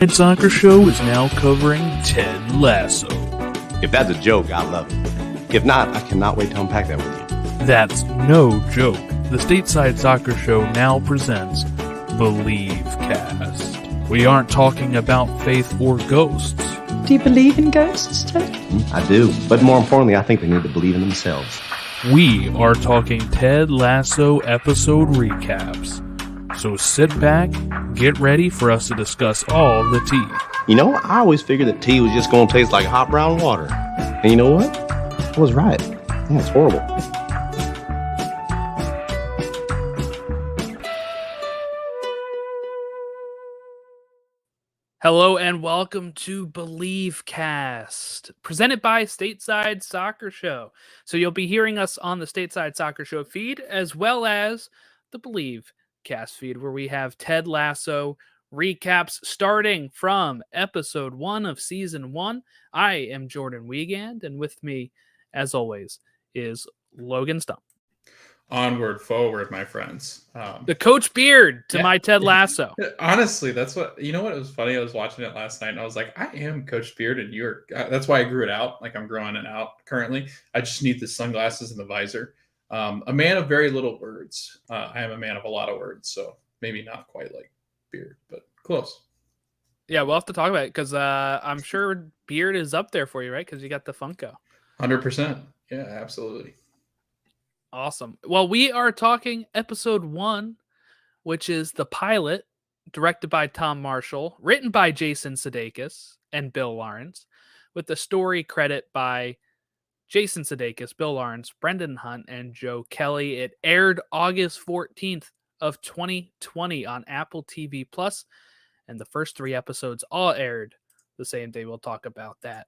Ted Soccer Show is now covering Ted Lasso. If that's a joke, I love it. If not, I cannot wait to unpack that with you. That's no joke. The Stateside Soccer Show now presents Believe Cast. We aren't talking about faith or ghosts. Do you believe in ghosts, Ted? I do. But more importantly, I think they need to believe in themselves. We are talking Ted Lasso episode recaps. So sit back, get ready for us to discuss all the tea. You know, I always figured that tea was just going to taste like hot brown water. And you know what? I was right. Yeah, it's horrible. Hello and welcome to Believe Cast, presented by Stateside Soccer Show. So you'll be hearing us on the Stateside Soccer Show feed, as well as the Believe Cast feed, where we have Ted Lasso recaps starting from episode 1 of season 1. I am Jordan Wiegand, and with me, as always, is Logan Stump. Onward, forward, my friends. The Coach Beard to my Ted Lasso. Honestly, that's what, you know what, it was funny. I was watching it last night and I was like, I am Coach Beard and you're, that's why I grew it out. Like I'm growing it out currently. I just need the sunglasses and the visor. A man of very little words. I am a man of a lot of words, so maybe not quite like Beard, but close. Yeah, we'll have to talk about it because I'm sure Beard is up there for you, right? Because you got the Funko. 100%. Yeah, absolutely. Awesome. Well, we are talking episode 1, which is the pilot, directed by Tom Marshall, written by Jason Sudeikis and Bill Lawrence, with the story credit by Jason Sudeikis, Bill Lawrence, Brendan Hunt, and Joe Kelly. It aired August 14th of 2020 on Apple TV Plus, and the first 3 episodes all aired the same day. We'll talk about that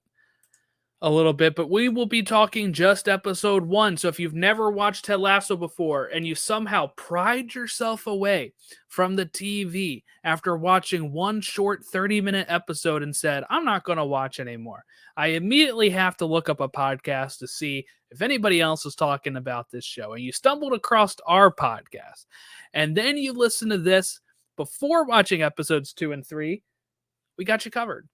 a little bit, but we will be talking just episode 1. So if you've never watched Ted Lasso before and you somehow pried yourself away from the TV after watching one short 30-minute episode and said, I'm not going to watch anymore, I immediately have to look up a podcast to see if anybody else is talking about this show. And you stumbled across our podcast, and then you listen to this before watching episodes 2 and 3, we got you covered.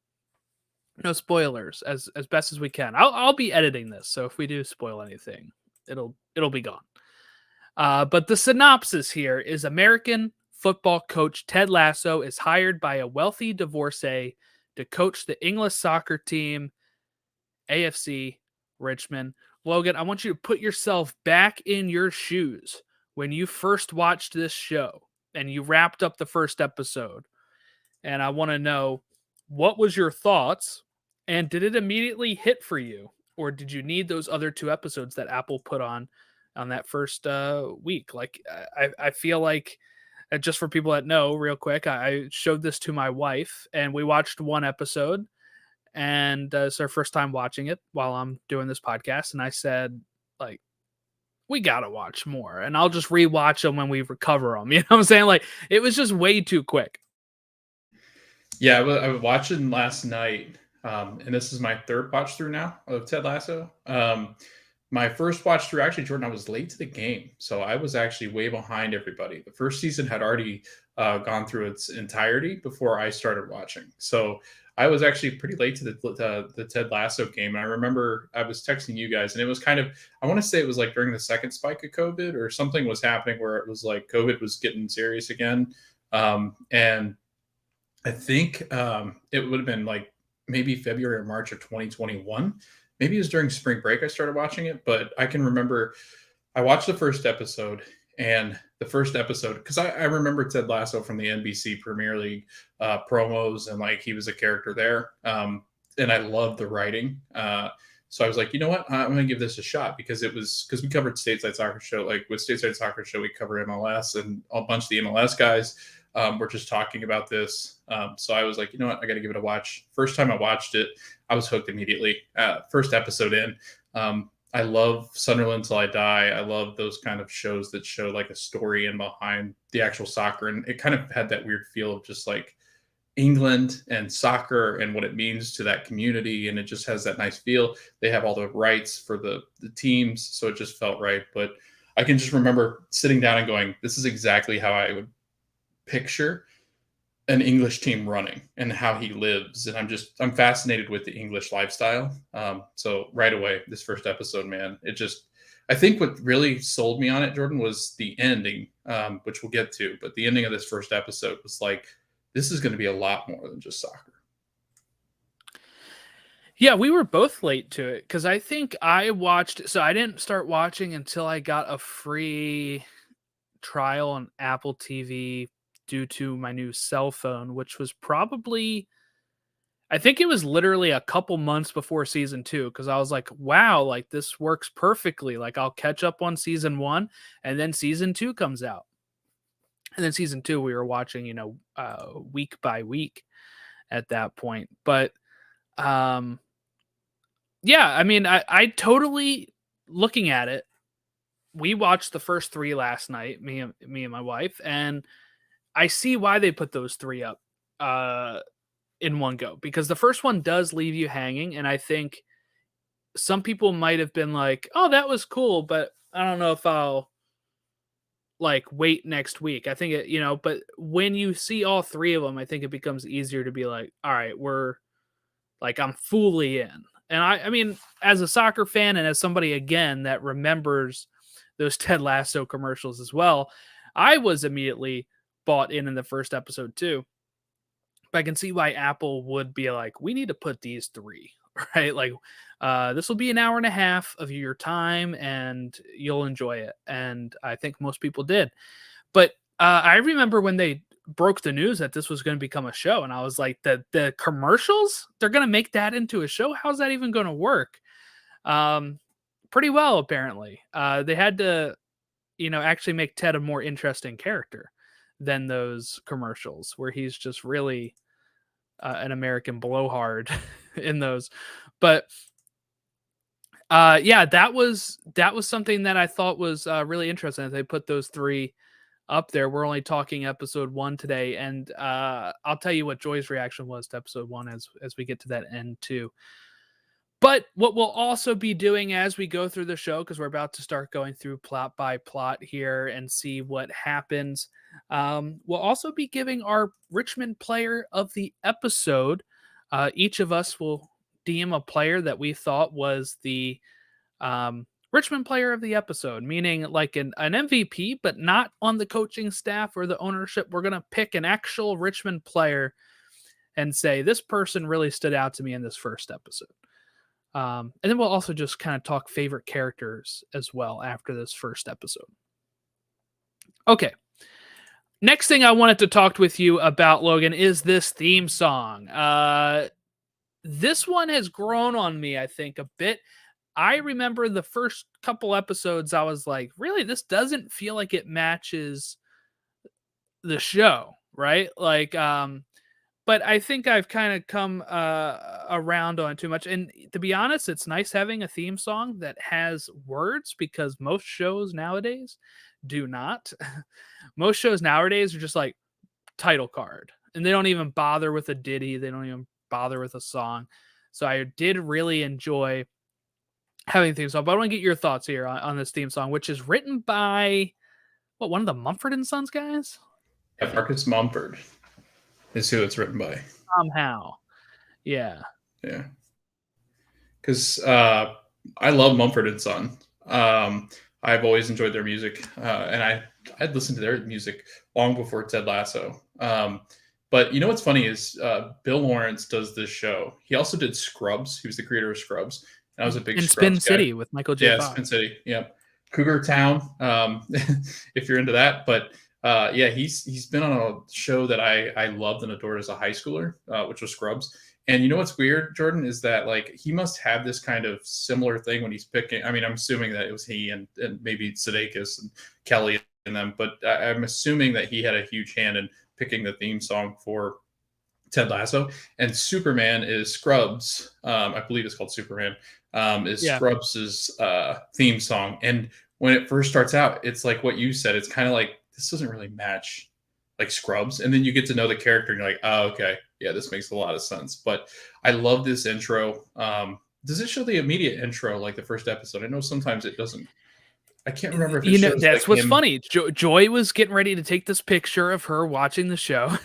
No spoilers, as best as we can. I'll be editing this, so if we do spoil anything, it'll be gone. But the synopsis here is American football coach Ted Lasso is hired by a wealthy divorcee to coach the English soccer team, AFC Richmond. Logan, I want you to put yourself back in your shoes when you first watched this show and you wrapped up the first episode. And I want to know, what was your thoughts? And did it immediately hit for you? Or did you need those other 2 episodes that Apple put on that first week? Like, I feel like, just for people that know, real quick, I showed this to my wife, and we watched 1 episode, and it's our first time watching it while I'm doing this podcast. And I said, like, we got to watch more, and I'll just rewatch them when we recover them. You know what I'm saying? Like, it was just way too quick. Yeah, I was watching last night. And this is my 3rd watch through now of Ted Lasso. My first watch through, actually, Jordan, I was late to the game. So I was actually way behind everybody. The first season had already gone through its entirety before I started watching. So I was actually pretty late to the Ted Lasso game. And I remember I was texting you guys, and it was kind of, I want to say it was like during the second spike of COVID, or something was happening where it was like COVID was getting serious again. And I think it would have been like maybe February or March of 2021. Maybe it was during spring break I started watching it, but I can remember I watched the first episode, and the first episode, because I remember Ted Lasso from the NBC Premier League promos, and like he was a character there. And I loved the writing. So I was like, you know what? I'm going to give this a shot, because we covered Stateside Soccer Show. Like with Stateside Soccer Show, we cover MLS, and a bunch of the MLS guys we're just talking about this. So I was like, you know what? I got to give it a watch. First time I watched it, I was hooked immediately. First episode in. I love Sunderland Till I Die. I love those kind of shows that show like a story in behind the actual soccer. And it kind of had that weird feel of just like England and soccer and what it means to that community. And it just has that nice feel. They have all the rights for the teams. So it just felt right. But I can just remember sitting down and going, this is exactly how I would picture an English team running and how he lives. And I'm fascinated with the English lifestyle. So right away, this first episode, man, I think what really sold me on it, Jordan, was the ending, which we'll get to. But the ending of this first episode was like, this is going to be a lot more than just soccer. Yeah, we were both late to it because I think I didn't start watching until I got a free trial on Apple TV due to my new cell phone, which was I think it was literally a couple months before season 2, because I was like, wow, like this works perfectly. Like I'll catch up on season 1 and then season 2 comes out. And then season 2, we were watching, week by week at that point. But yeah, I mean, I totally, looking at it, we watched the first 3 last night, me and my wife, and I see why they put those 3 up in one go, because the first one does leave you hanging, and I think some people might have been like, "Oh, that was cool, but I don't know if I'll like wait next week." I think it, but when you see all 3 of them, I think it becomes easier to be like, "All right, I'm fully in." And I mean, as a soccer fan and as somebody again that remembers those Ted Lasso commercials as well, I was immediately bought in the first episode too. But I can see why Apple would be like, we need to put these 3, right? Like, this will be an hour and a half of your time and you'll enjoy it. And I think most people did. But I remember when they broke the news that this was going to become a show, and I was like, the commercials, they're going to make that into a show? How's that even going to work? Pretty well, apparently. They had to, actually make Ted a more interesting character than those commercials where he's just really an American blowhard in those. But yeah, that was something that I thought was really interesting. They put those 3 up there. We're only talking episode 1 today, and I'll tell you what Joy's reaction was to episode 1 as we get to that end too. But what we'll also be doing as we go through the show, because we're about to start going through plot by plot here and see what happens, we'll also be giving our Richmond player of the episode. Each of us will DM a player that we thought was the Richmond player of the episode, meaning like an MVP, but not on the coaching staff or the ownership. We're going to pick an actual Richmond player and say, this person really stood out to me in this first episode. And then we'll also just kind of talk favorite characters as well after this first episode. Okay. Next thing I wanted to talk with you about, Logan, is this theme song. This one has grown on me, I think, a bit. I remember the first couple episodes, I was like, really, this doesn't feel like it matches the show, right? Like, but I think I've kind of come around on too much. And to be honest, it's nice having a theme song that has words, because most shows nowadays do not. Most shows nowadays are just like title card, and they don't even bother with a ditty. They don't even bother with a song. So I did really enjoy having a theme song. But I want to get your thoughts here on this theme song, which is written by one of the Mumford and Sons guys? Yeah, Marcus Mumford is who it's written by. Somehow. Yeah. Yeah. Because I love Mumford and Son. I've always enjoyed their music, and I'd listened to their music long before Ted Lasso. But you know what's funny is Bill Lawrence does this show. He also did Scrubs. He was the creator of Scrubs. And I was a big Scrubs Spin guy. City with Michael J. Yeah, Fox. Spin City. Yep. Cougar Town, if you're into that. But yeah, he's been on a show that I loved and adored as a high schooler, which was Scrubs. And you know what's weird, Jordan, is that like he must have this kind of similar thing when he's picking. I mean, I'm assuming that it was he and maybe Sudeikis and Kelly and them, but I'm assuming that he had a huge hand in picking the theme song for Ted Lasso. And Superman is Scrubs. I believe it's called Superman. Scrubs's theme song. And when it first starts out, it's like what you said. It's kind of like, this doesn't really match like Scrubs. And then you get to know the character and you're like, oh, okay. Yeah, this makes a lot of sense. But I love this intro. Does it show the immediate intro like the first episode? I know sometimes it doesn't. I can't remember if it shows, that's like, what's him. funny. Joy was getting ready to take this picture of her watching the show.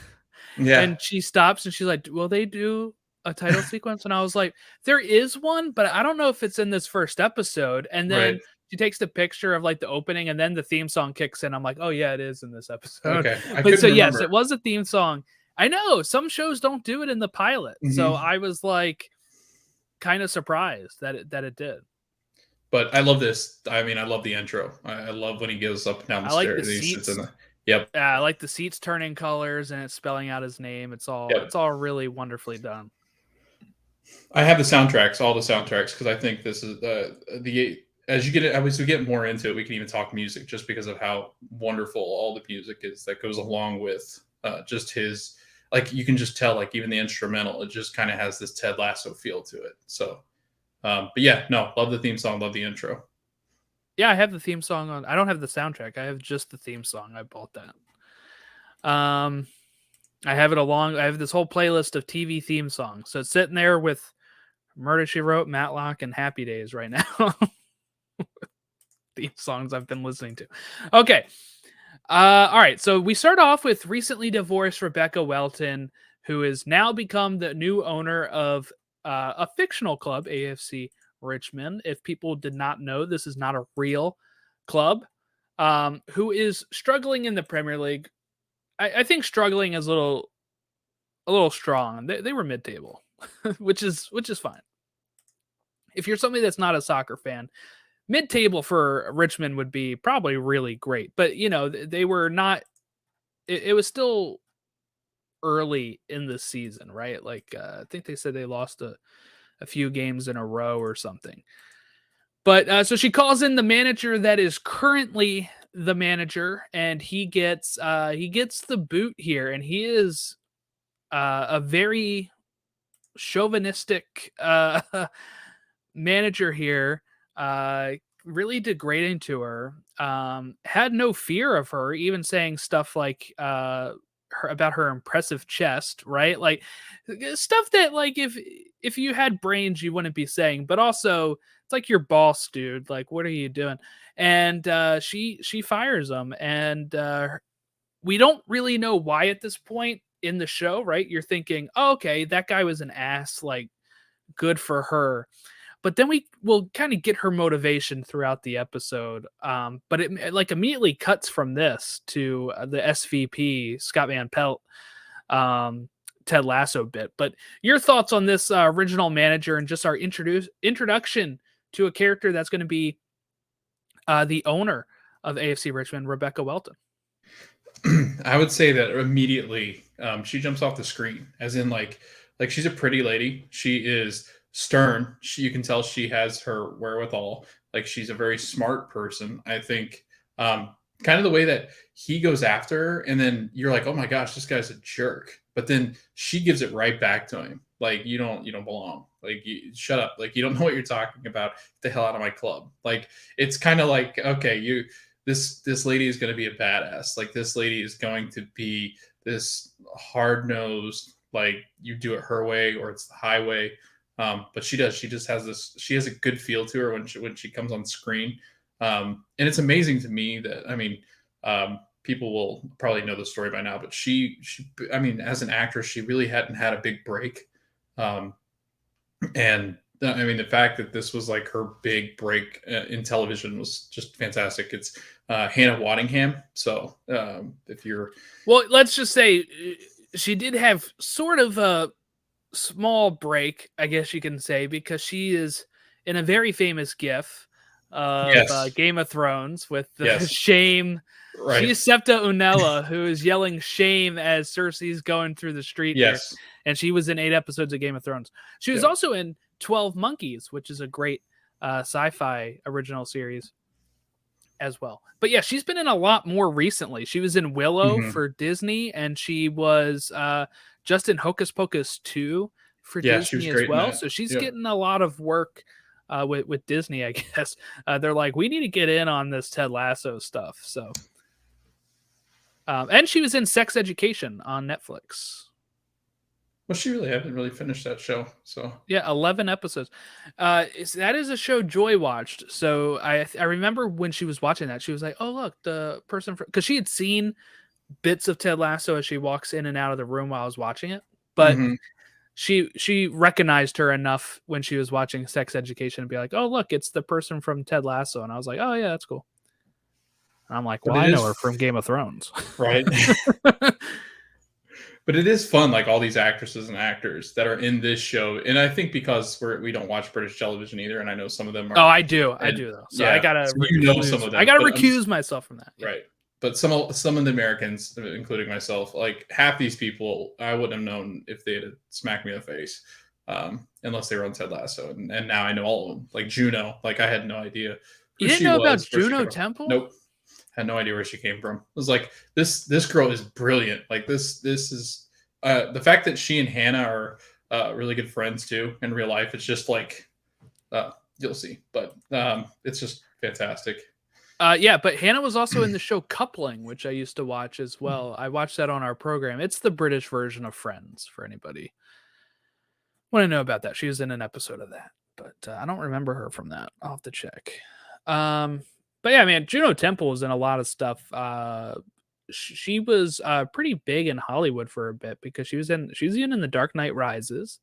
Yeah. And she stops and she's like, will they do a title sequence? And I was like, there is one, but I don't know if it's in this first episode. And then Right. she takes the picture of like the opening and then the theme song kicks in. I'm like, oh yeah, it is in this episode. Okay. I But couldn't so yes, remember. it was a theme song. I know some shows don't do it in the pilot. So I was like kind of surprised that it did. But I love this. I mean, I love the intro. I love when he goes up and down the I like the stairs. And he sits in seats. yep. I like the seats turning colors and it's spelling out his name. It's all really wonderfully done. I have the soundtracks, all the soundtracks, because I think this is as we get more into it, we can even talk music just because of how wonderful all the music is that goes along with just his, like, you can just tell, like, even the instrumental, it just kind of has this Ted Lasso feel to it. So, but yeah, no, love the theme song, love the intro. Yeah, I have the theme song on. I don't have the soundtrack. I have just the theme song. I bought that. I have this whole playlist of TV theme songs. So it's sitting there with Murder, She Wrote, Matlock, and Happy Days right now. Theme songs I've been listening to. Okay. All right. So we start off with recently divorced Rebecca Welton, who has now become the new owner of a fictional club, AFC Richmond. If people did not know, this is not a real club, who is struggling in the Premier League. I think struggling is a little strong. They were mid-table, which is fine. If you're somebody that's not a soccer fan, mid-table for Richmond would be probably really great. But you know, they were not. It was still early in the season, right? Like I think they said they lost a few games in a row or something. But so she calls in the manager that is currently the manager, and he gets the boot here, and he is a very chauvinistic manager here, really degrading to her. Had no fear of her, even saying stuff like about her impressive chest, right? Like stuff that, like, if you had brains you wouldn't be saying, but also it's like your boss, dude. Like, what are you doing? And she fires him, and we don't really know why at this point in the show, right? You're thinking, oh, okay, that guy was an ass, like, good for her. But then we will kind of get her motivation throughout the episode. But it like immediately cuts from this to the SVP, Scott Van Pelt, Ted Lasso bit. But your thoughts on this original manager and just our introduction to a character that's going to be the owner of AFC Richmond, Rebecca Welton? I would say that immediately she jumps off the screen, as in like she's a pretty lady. She is stern. You can tell she has her wherewithal. Like, she's a very smart person. I think kind of the way that he goes after her, and then you're like, oh my gosh, this guy's a jerk. But then she gives it right back to him. Like, you don't belong. Like, shut up. Like, you don't know what you're talking about. Get the hell out of my club. Like, it's kind of like, okay, this lady is going to be a badass. Like, this lady is going to be this hard-nosed, like, you do it her way or it's the highway. But she just has this, she has a good feel to her when she comes on screen. And it's amazing to me that, I mean, people will probably know the story by now, but she, I mean, as an actress, she really hadn't had a big break. And I mean, the fact that this was like her big break in television was just fantastic. It's Hannah Waddingham. So if you're, well, let's just say she did have sort of a small break, I guess you can say, because she is in a very famous GIF of Game of Thrones with the shame. Right. She's Septa Unella, who is yelling shame as Cersei's going through the street. Yes. Here. And she was in 8 episodes of Game of Thrones. She was also in 12 Monkeys, which is a great sci-fi original series as well. But yeah, she's been in a lot more recently. She was in Willow for Disney, and she was just in Hocus Pocus 2 for Disney as well. So she's getting a lot of work with Disney, I guess. They're like, we need to get in on this Ted Lasso stuff. So, and she was in Sex Education on Netflix. Well, she really haven't really finished that show. So yeah, 11 episodes. That is a show Joy watched. So I remember when she was watching that, she was like, "Oh, look, the person," because she had seen bits of Ted Lasso as she walks in and out of the room while I was watching it, but Mhm. she recognized her enough when she was watching Sex Education to be like, oh, look, it's the person from Ted Lasso. And I was like, oh, yeah, that's cool. And I'm like, well, But I it know is her from Game of Thrones. right. But it is fun, like all these actresses and actors that are in this show. And I think because we don't watch British television either, and I know some of them are. Oh, I do though. So I gotta so you know some of them. I gotta but recuse myself from that. Yeah. Right. But some of the Americans, including myself, like half these people, I wouldn't have known if they had smacked me in the face, unless they were on Ted Lasso. And now I know all of them. Like Juno, like I had no idea who You didn't she know was, about where she Juno came from. Temple? Nope, had no idea where she came from. It was like this girl is brilliant. Like this is the fact that she and Hannah are really good friends too in real life. It's just like you'll see, but it's just fantastic. Yeah, but Hannah was also in the show Coupling, which I used to watch as well. I watched that on our program. It's the British version of Friends for anybody want to know about that. She was in an episode of that, but I don't remember her from that. I'll have to check. But yeah, man, Juno Temple was in a lot of stuff. She was pretty big in Hollywood for a bit because she was in The Dark Knight Rises.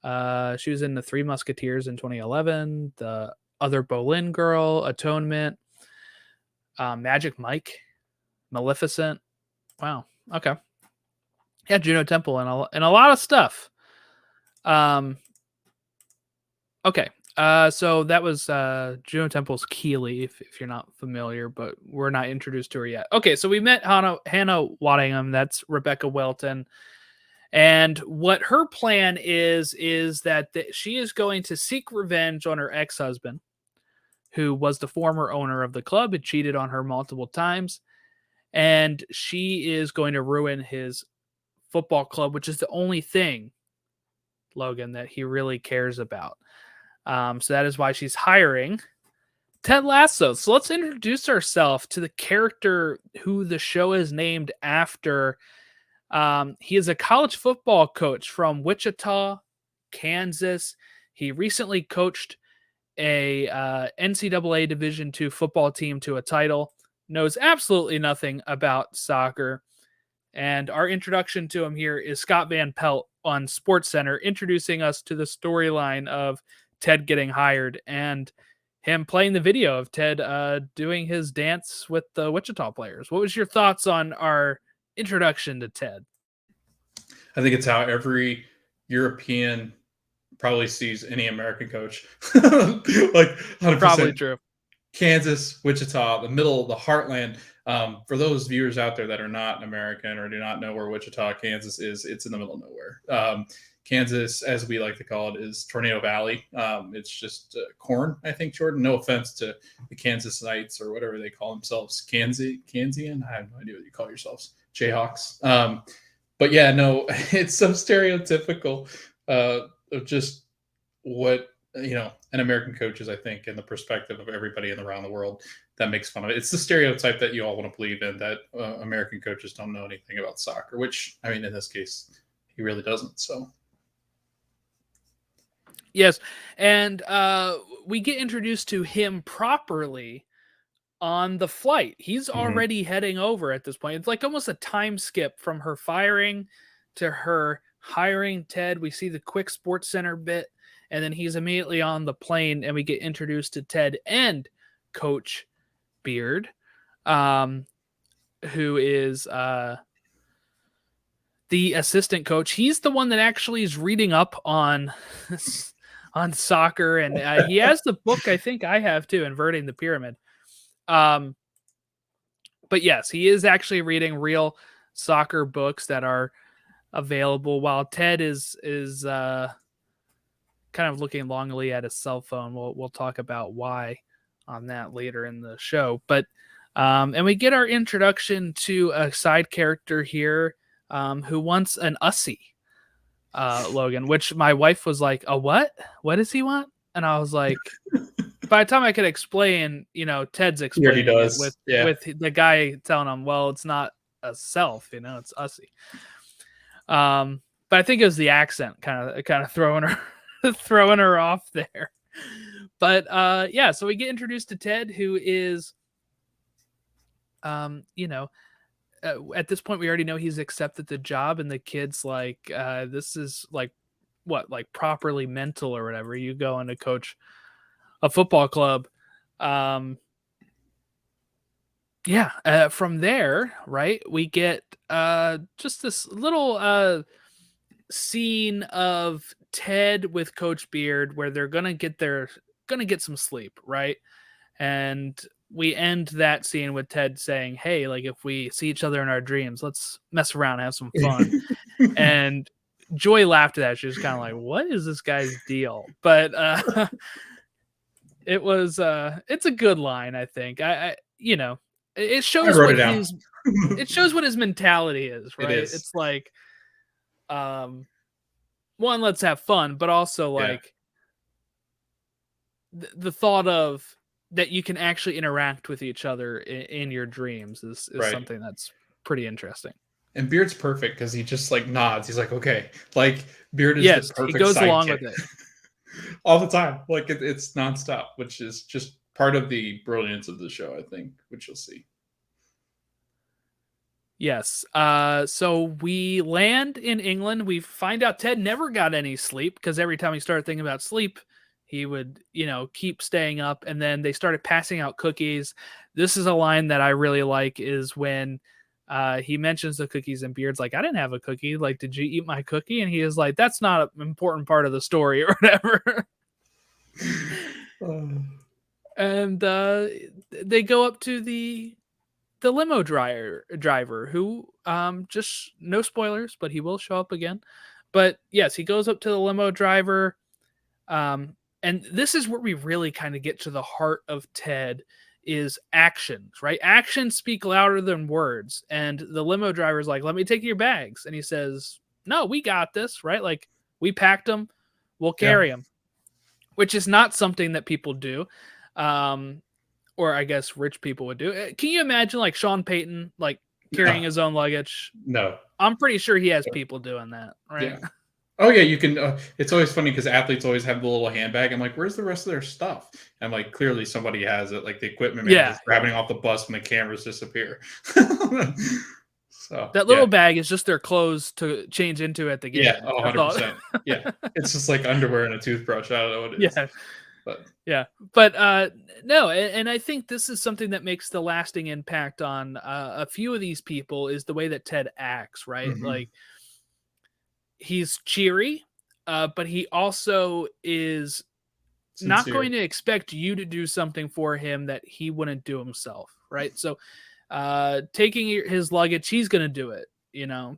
She was in The Three Musketeers in 2011, The Other Boleyn Girl, Atonement, Magic Mike, Maleficent. Wow. Okay. Yeah, Juno Temple and a lot of stuff. Okay. So that was Juno Temple's Keeley, if you're not familiar, but we're not introduced to her yet. Okay, so we met Hannah Waddingham. That's Rebecca Welton. And what her plan is that she is going to seek revenge on her ex-husband, who was the former owner of the club, had cheated on her multiple times. And she is going to ruin his football club, which is the only thing, Logan, that he really cares about. So that is why she's hiring Ted Lasso. So let's introduce ourselves to the character who the show is named after. He is a college football coach from Wichita, Kansas. He recently coached a NCAA Division II football team to a title, knows absolutely nothing about soccer. And our introduction to him here is Scott Van Pelt on SportsCenter, introducing us to the storyline of Ted getting hired and him playing the video of Ted doing his dance with the Wichita players. What was your thoughts on our introduction to Ted? I think it's how every European probably sees any American coach. Like 100%. Probably true. Kansas, Wichita, the middle, the heartland. For those viewers out there that are not American or do not know where Wichita, Kansas is, it's in the middle of nowhere. Kansas, as we like to call it, is Tornado Valley. It's just corn, I think, Jordan. No offense to the Kansas Knights or whatever they call themselves. Kansian? I have no idea what you call yourselves. Jayhawks. But yeah, no, it's so stereotypical of just what, an American coach is, I think, in the perspective of everybody around the world that makes fun of it. It's the stereotype that you all want to believe in, that American coaches don't know anything about soccer, which, I mean, in this case, he really doesn't. So. Yes, and we get introduced to him properly on the flight. He's already heading over at this point. It's like almost a time skip from her firing to her hiring Ted. We see the quick Sports Center bit, and then he's immediately on the plane, and we get introduced to Ted and Coach Beard, who is the assistant coach. He's the one that actually is reading up on soccer, and he has the book I think I have too, Inverting the Pyramid. But yes, he is actually reading real soccer books that are available, while Ted is kind of looking longingly at his cell phone. We'll talk about why on that later in the show. But and we get our introduction to a side character here who wants an Ussie, Logan, which my wife was like, a what? What does he want? And I was like, by the time I could explain, Ted's explaining it with the guy telling him, well, it's not a self, it's Ussie. But I think it was the accent kind of throwing her off there. But yeah, so we get introduced to Ted, who is at this point we already know he's accepted the job, and the kid's like, this is like what, like properly mental or whatever. You go on to coach a football club. From there, right, we get just this little scene of Ted with Coach Beard where they're gonna get some sleep, right? And we end that scene with Ted saying, "Hey, like if we see each other in our dreams, let's mess around, have some fun." And Joy laughed at that. She was kind of like, "What is this guy's deal?" But it's a good line, I think. It shows wrote what it it shows what his mentality is, right? It is. It's like, one, let's have fun, but also like the thought of that you can actually interact with each other in your dreams is Right. something that's pretty interesting. And Beard's perfect because he just like nods. He's like, okay, like Beard is Yes, the perfect he goes sidekick along with it. all the time. Like it's nonstop, which is just part of the brilliance of the show, I think, which you'll see. Yes. So we land in England. We find out Ted never got any sleep because every time he started thinking about sleep, he would, keep staying up. And then they started passing out cookies. This is a line that I really like, is when he mentions the cookies and Beard's like, "I didn't have a cookie. Like, did you eat my cookie?" And he is like, "That's not an important part of the story," or whatever. And they go up to the limo driver who, just no spoilers, but he will show up again. But yes, he goes up to the limo driver. And this is where we really kind of get to the heart of Ted, is actions, right? Actions speak louder than words. And the limo driver's like, "Let me take your bags." And he says, "No, we got this," right? Like, we packed them, we'll carry them, which is not something that people do. Or I guess rich people would do. Can you imagine like Sean Payton, like carrying his own luggage? No. I'm pretty sure he has people doing that, right? Yeah. Oh yeah, you can. It's always funny because athletes always have the little handbag. I'm like, where's the rest of their stuff? And like, clearly somebody has it. Like the equipment man is grabbing off the bus when the cameras disappear. So that little bag is just their clothes to change into at the game. Yeah, 100%. Yeah, it's just like underwear and a toothbrush. I don't know what it is. But no, and I think this is something that makes the lasting impact on a few of these people, is the way that Ted acts, right? Mm-hmm. Like, he's cheery, but he also is not going to expect you to do something for him that he wouldn't do himself, right? So taking his luggage, he's going to do it,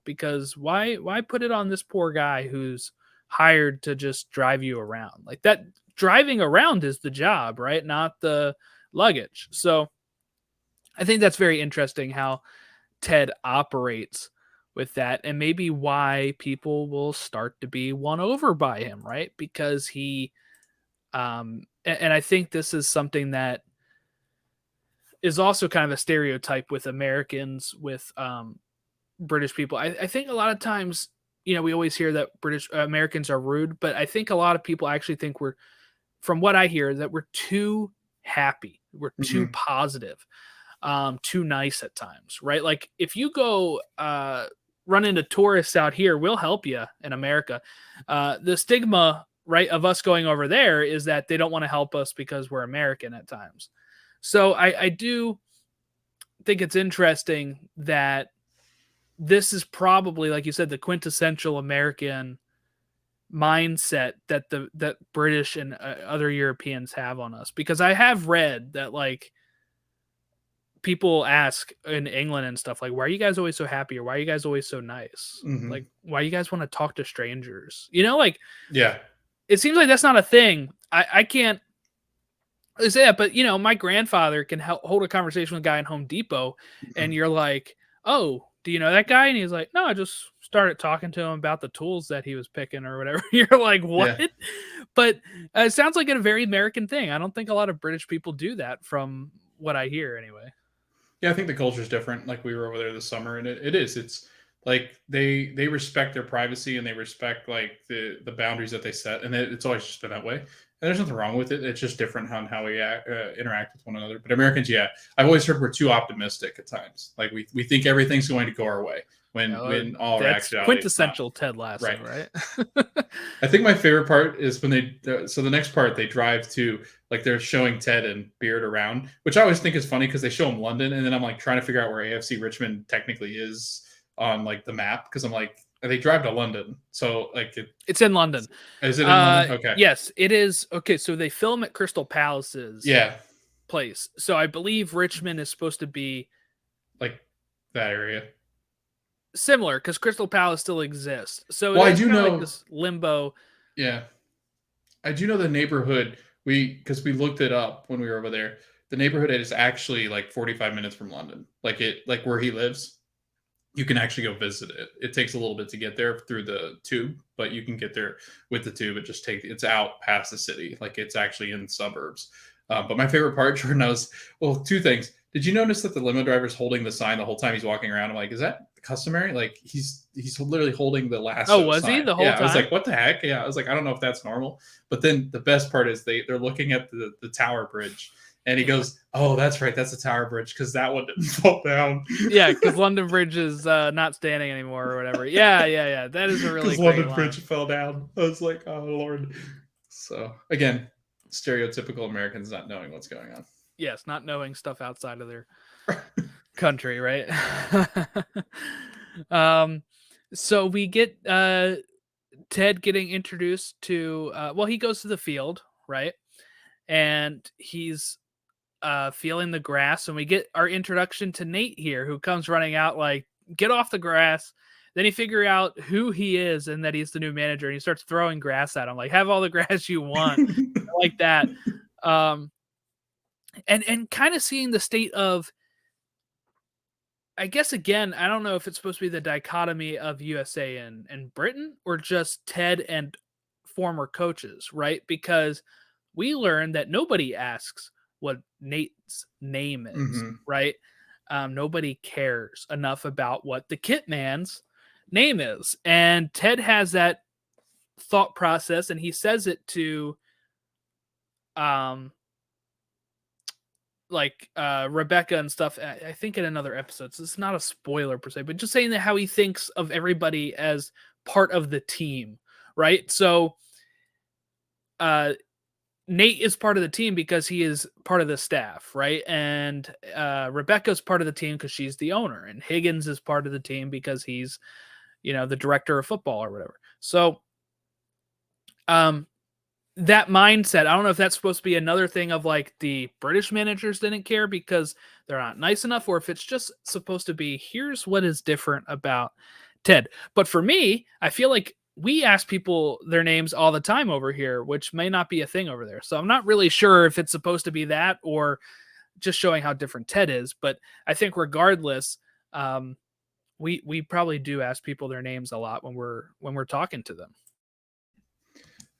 because why put it on this poor guy who's hired to just drive you around? Like, that driving around is the job, right? Not the luggage. So I think that's very interesting how Ted operates with that, and maybe why people will start to be won over by him, right? Because he and I think this is something that is also kind of a stereotype with Americans, with British people. I think a lot of times, we always hear that British Americans are rude, but I think a lot of people actually think from what I hear, that we're too happy, we're too positive, too nice at times, right? Like, if you go run into tourists out here, we'll help you in America. The stigma, right, of us going over there is that they don't want to help us because we're American at times. So I do think it's interesting that this is probably, like you said, the quintessential American mindset that British and other Europeans have on us. Because I have read that, like, people ask in England and stuff, like, why are you guys always so happy, or why are you guys always so nice? Mm-hmm. Like, why you guys want to talk to strangers? Like, it seems like that's not a thing. I can't say that, but my grandfather can hold a conversation with a guy in Home Depot, and you're like, "Oh, do you know that guy?" And he's like, "No, I just started talking to him about the tools that he was picking or whatever." You're like, "What?" Yeah. But it sounds like a very American thing. I don't think a lot of British people do that, from what I hear anyway. Yeah, I think the culture is different. Like, we were over there this summer, and it is. It's Like they respect their privacy and they respect like the boundaries that they set, and it's always just been that way. And there's nothing wrong with it. It's just different on how we interact with one another. But Americans, yeah, I've always heard we're too optimistic at times. Like we think everything's going to go our way when all that's quintessential Ted Lasso, right? I think my favorite part is when so the next part they drive to, like, they're showing Ted and Beard around, which I always think is funny because they show them London, and then I'm like trying to figure out where AFC Richmond technically is on like the map, because I'm like, they drive to London, so like it's in London. Is it in London? Okay. Yes, it is. Okay, so they film at Crystal Palace's place. So I believe Richmond is supposed to be like that area. Similar, because Crystal Palace still exists. So well, I do know like this limbo. Yeah, I do know the neighborhood. Because we looked it up when we were over there. The neighborhood is actually like 45 minutes from London. Like where he lives, you can actually go visit it. It takes a little bit to get there through the tube, but you can get there with the tube. It's out past the city. Like it's actually in the suburbs. But my favorite part, Jordan, two things. Did you notice that the limo driver's holding the sign the whole time he's walking around? I'm like, is that customary? Like he's literally holding the last. Oh, was sign. he the whole time? I was like, what the heck? Yeah, I was like, I don't know if that's normal. But then the best part is they're looking at the Tower Bridge, and he goes, "Oh, that's right, that's the Tower Bridge, because that one didn't fall down." Yeah, because London Bridge is not standing anymore or whatever. Yeah. That is a really great London line. Bridge fell down. I was like, oh Lord. So again, stereotypical Americans not knowing what's going on. Yes, not knowing stuff outside of their country, right? So we get Ted getting introduced to he goes to the field, right? And he's feeling the grass, and we get our introduction to Nate here, who comes running out like, get off the grass. Then you figure out who he is and that he's the new manager, and he starts throwing grass at him, like, have all the grass you want. Like that. And kind of seeing the state of, I guess, again, I don't know if it's supposed to be the dichotomy of USA and Britain, or just Ted and former coaches, right? Because we learned that nobody asks what Nate's name is, right? Nobody cares enough about what the kit man's name is. And Ted has that thought process, and he says it to Rebecca and stuff, I think in another episode. So it's not a spoiler per se, but just saying that how he thinks of everybody as part of the team, right? So Nate is part of the team because he is part of the staff, right? And Rebecca's part of the team because she's the owner, and Higgins is part of the team because he's, the director of football or whatever. So that mindset, I don't know if that's supposed to be another thing of like the British managers didn't care because they're not nice enough, or if it's just supposed to be, here's what is different about Ted. But for me, I feel like we ask people their names all the time over here, which may not be a thing over there. So I'm not really sure if it's supposed to be that or just showing how different Ted is. But I think regardless, we probably do ask people their names a lot when we're talking to them.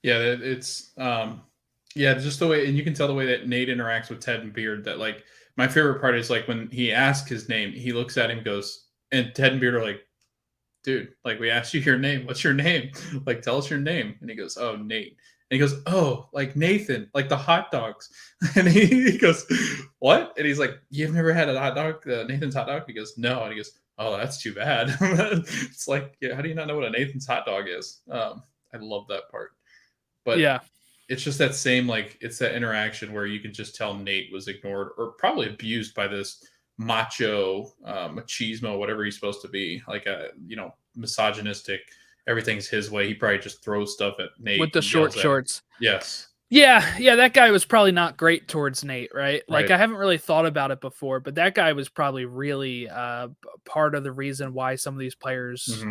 Yeah, it's just the way, and you can tell the way that Nate interacts with Ted and Beard, that like my favorite part is like when he asks his name, he looks at him, goes, and Ted and Beard are like, dude, like, we asked you your name. What's your name? Like, tell us your name. And he goes, oh, Nate. And he goes, oh, like Nathan, like the hot dogs. And he goes, what? And he's like, you've never had a hot dog, Nathan's hot dog? He goes, no. And he goes, oh, that's too bad. It's like, yeah, how do you not know what a Nathan's hot dog is? I love that part. But yeah, it's just that same, like, it's that interaction where you can just tell Nate was ignored or probably abused by this macho, machismo, whatever he's supposed to be, like a, misogynistic, everything's his way. He probably just throws stuff at Nate with the short shorts. Yes. Yeah, that guy was probably not great towards Nate, right? Like, I haven't really thought about it before, but that guy was probably really part of the reason why some of these players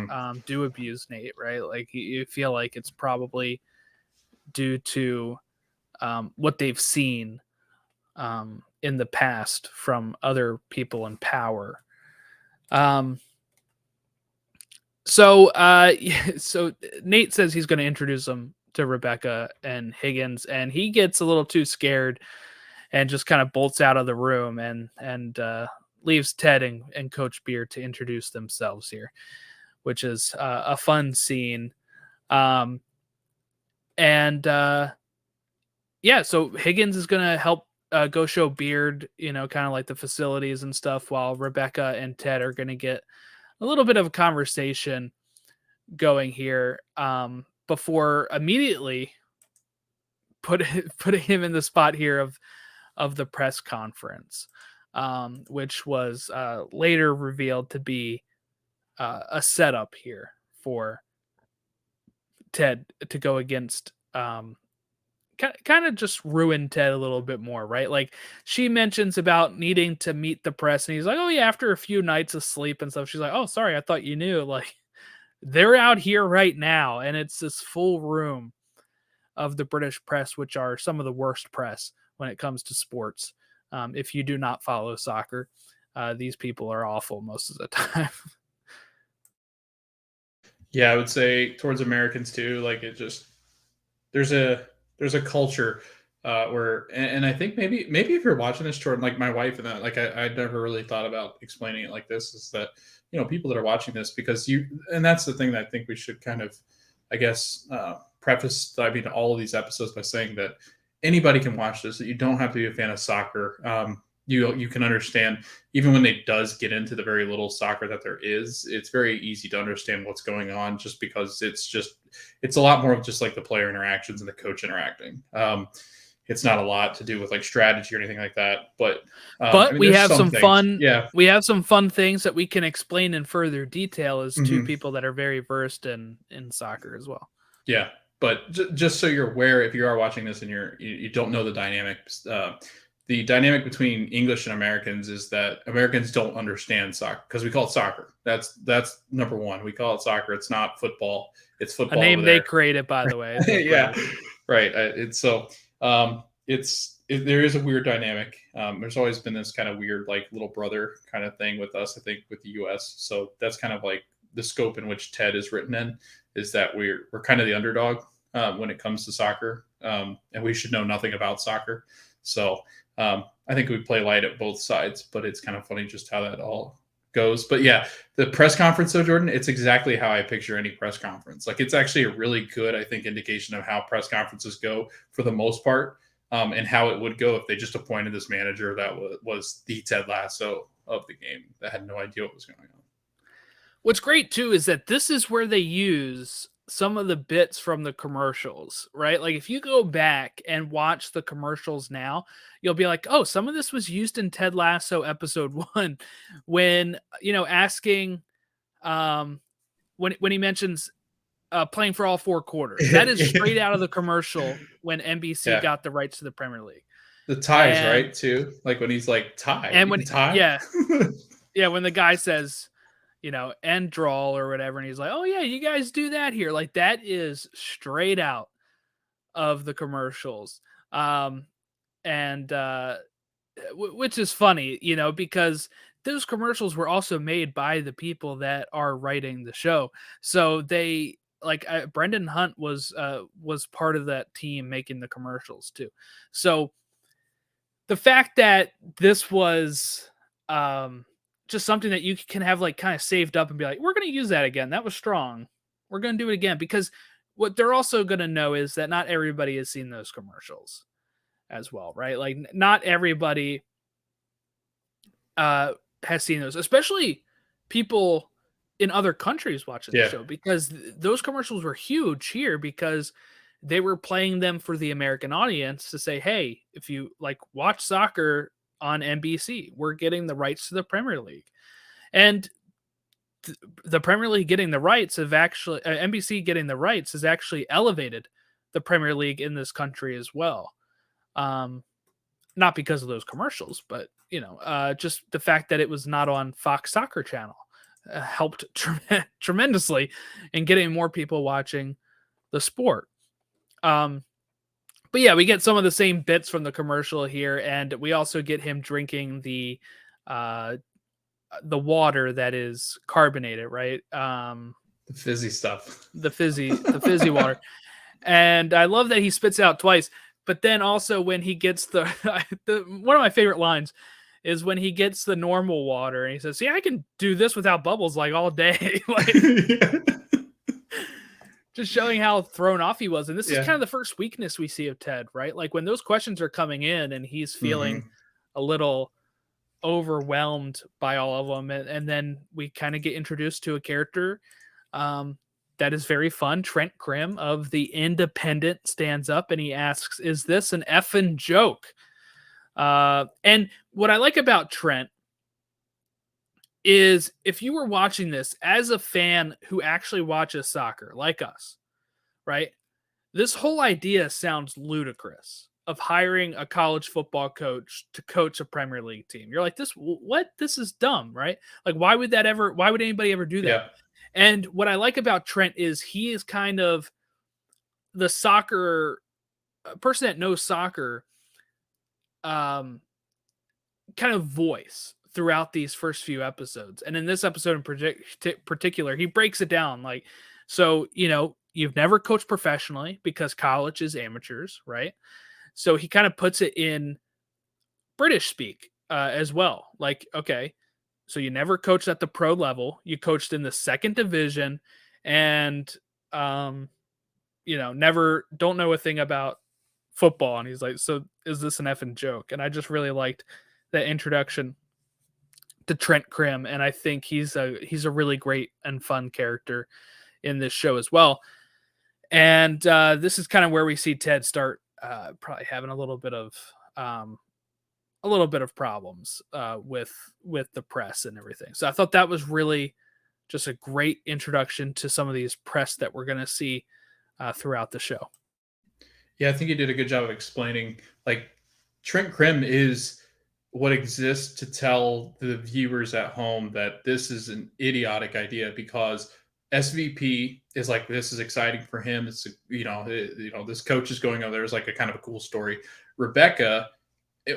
do abuse Nate, right? Like, you feel like it's probably due to what they've seen in the past from other people in power. So Nate says he's going to introduce them to Rebecca and Higgins, and he gets a little too scared and just kind of bolts out of the room and leaves Ted and Coach Beard to introduce themselves here. which is a fun scene. So Higgins is going to help go show Beard, kind of like the facilities and stuff, while Rebecca and Ted are going to get a little bit of a conversation going here before immediately putting him in the spot here of the press conference, which was later revealed to be a setup here for Ted to go against, kind of just ruin Ted a little bit more, right? Like, she mentions about needing to meet the press, and he's like, oh yeah, after a few nights of sleep and stuff. She's like, oh, sorry, I thought you knew. Like, they're out here right now, and it's this full room of the British press, which are some of the worst press when it comes to sports. If you do not follow soccer, these people are awful most of the time. Yeah, I would say towards Americans too. Like, it just there's a culture where, and I think maybe if you're watching this, Jordan, like my wife and that, like I never really thought about explaining it like this, is that people that are watching this, because and that's the thing that I think we should kind of, I guess, preface all of these episodes by saying that anybody can watch this. That you don't have to be a fan of soccer. You can understand, even when they does get into the very little soccer that there is, it's very easy to understand what's going on, just because it's a lot more of just like the player interactions and the coach interacting. It's not a lot to do with like strategy or anything like that, but we have some fun. Yeah, we have some fun things that we can explain in further detail as two people that are very versed in soccer as well. Yeah, but just so you're aware, if you are watching this and you don't know the dynamics, the dynamic between English and Americans is that Americans don't understand soccer, because we call it soccer. That's number one. We call it soccer. It's not football. It's football. A name they created, by the way. Yeah, right. There is a weird dynamic. There's always been this kind of weird, like, little brother kind of thing with us, I think, with the U.S. So that's kind of like the scope in which Ted is written in, is that we're kind of the underdog when it comes to soccer, and we should know nothing about soccer. So I think we play light at both sides, but it's kind of funny just how that all goes. But yeah, the press conference, though, Jordan, it's exactly how I picture any press conference. Like, it's actually a really good, I think, indication of how press conferences go for the most part, and how it would go if they just appointed this manager that was the Ted Lasso of the game, that had no idea what was going on. What's great too is that this is where they use some of the bits from the commercials, right? Like, if you go back and watch the commercials now, you'll be like, oh, some of this was used in Ted Lasso episode 1, when, asking, when he mentions playing for all 4 quarters. That is straight out of the commercial when NBC got the rights to the Premier League. The ties, right, too? Like, when he's like, tie. And when tie? Yeah, when the guy says, end drawl or whatever, and he's like, oh yeah, you guys do that here. Like, that is straight out of the commercials. Which is funny, because those commercials were also made by the people that are writing the show. So they, like, Brendan Hunt was part of that team making the commercials too. So the fact that this was, just something that you can have, like, kind of saved up and be like, we're going to use that again. That was strong. We're going to do it again, because what they're also going to know is that not everybody has seen those commercials as well, right? Like, not everybody has seen those, especially people in other countries watching the show, because those commercials were huge here, because they were playing them for the American audience to say, hey, if you watch soccer on NBC, we're getting the rights to the Premier League. And the Premier League getting the rights have actually, NBC getting the rights has actually elevated the Premier League in this country as well. Not because of those commercials, but, just the fact that it was not on Fox Soccer Channel helped tremendously in getting more people watching the sport. But yeah, we get some of the same bits from the commercial here, and we also get him drinking the water that is carbonated, right? The fizzy stuff. The fizzy water. And I love that he spits out twice. But then also when he gets the one of my favorite lines is when he gets the normal water and he says, see, I can do this without bubbles like all day. Like, just showing how thrown off he was. And this is kind of the first weakness we see of Ted, right? Like when those questions are coming in and he's feeling a little overwhelmed by all of them. And then we kind of get introduced to a character that is very fun. Trent Krim of The Independent stands up and he asks, is this an effing joke? And what I like about Trent is if you were watching this as a fan who actually watches soccer like us, right? This whole idea sounds ludicrous of hiring a college football coach to coach a Premier League team. You're like, this is dumb, right? Like, why would anybody ever do that? Yeah. And what I like about Trent is he is kind of the soccer person that knows soccer, kind of voice throughout these first few episodes. And in this episode in particular, he breaks it down. Like, so, you've never coached professionally because college is amateurs, right? So he kind of puts it in British speak as well. Like, okay, so you never coached at the pro level. You coached in the second division and, don't know a thing about football. And he's like, so is this an effing joke? And I just really liked that introduction to Trent Krim. And I think he's a really great and fun character in this show as well. And this is kind of where we see Ted start probably having a little bit of problems with the press and everything. So I thought that was really just a great introduction to some of these press that we're going to see throughout the show. Yeah, I think you did a good job of explaining. Like, Trent Krim is what exists to tell the viewers at home that this is an idiotic idea, because SVP is like, this is exciting for him. It's, this coach is going over there. It's like a kind of a cool story. Rebecca,